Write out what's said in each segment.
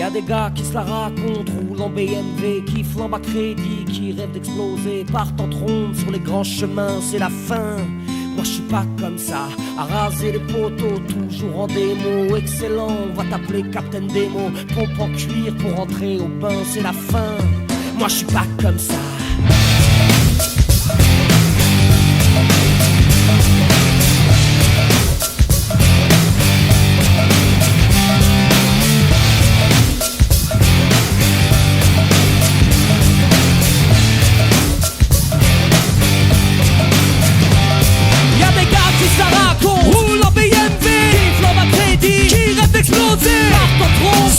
Y'a des gars qui se la racontent, roulent en BMW, qui flambent à crédit, qui rêvent d'exploser, partent en trombe sur les grands chemins, c'est la fin. Moi je suis pas comme ça, à raser les poteaux, toujours en démo, excellent, on va t'appeler Captain Demo, pompe en cuir pour entrer au bain, c'est la fin. Moi je suis pas comme ça.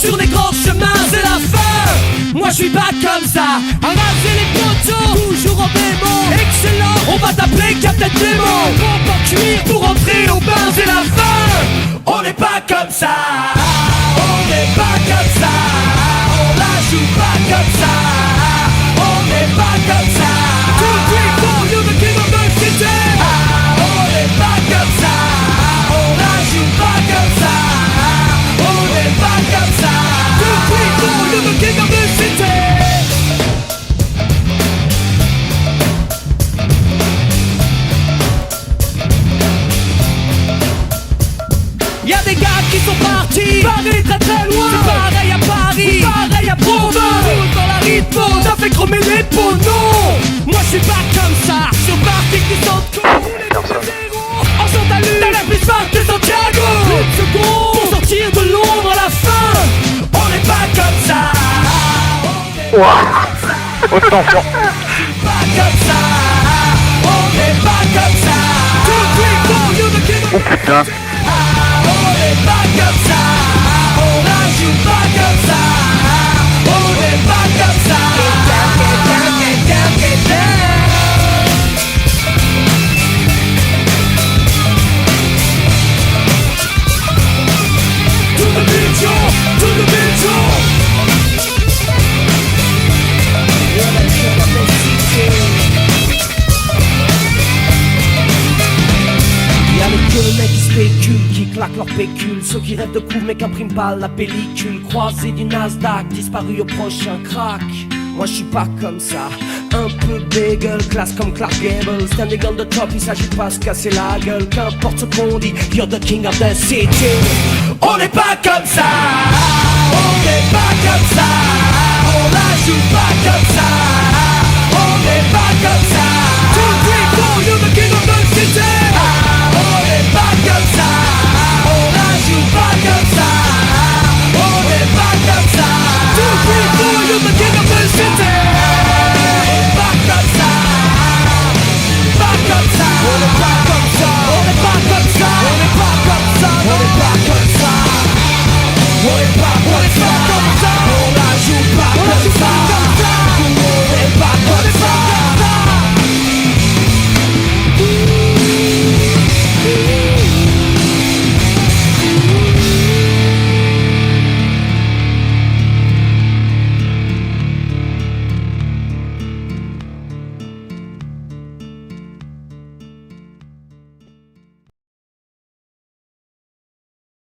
Sur les grands chemins, c'est la fin. Moi je suis pas comme ça, à raser les poteaux, toujours en démo, excellent, on va t'appeler Captain Démon. Pompe en cuir pour entrer au bain, c'est la fin. On n'est pas comme ça, on n'est pas comme ça, on la joue pas comme ça, on n'est pas comme ça. 2, 3, 4, you're the king of the city. On n'est pas comme ça, on la joue pas comme ça, on n'est pas comme ça. 2, 3, 4, you're the king of the city. Y'a des gars qui sont partis, Paris très très loin. C'est pareil à Paris, pareil à Provence. Roule dans la rythmo, t'as fait chromer les pots, non. Moi je suis pas comme ça, sur parti qui sont en Santalu, t'as la plus smart de Santiago. Une seconde pour sortir de l'ombre à la fin. On n'est pas comme ça. Waouh, autant fort. Pas comme ça. On n'est pas comme ça. Oh putain. On n'est pas comme ça. On la joue pas comme ça. On n'est pas comme ça. Get down, get down, get down. To the beat, yo, to the beat, yo. Y'a les gueux, mecs qui spéculent, qui claquent leur pécule. Ceux qui rêvent de coups mais qu'impriment pas la pellicule. Croisés du Nasdaq, disparu au prochain crack. Moi je suis pas comme ça, un peu bagel, classe comme Clark Gable. Standing on the top, il s'agit pas de se casser la gueule. Qu'importe ce qu'on dit, you're the king of the city. On n'est pas comme ça, on n'est pas comme ça, on la joue pas comme ça.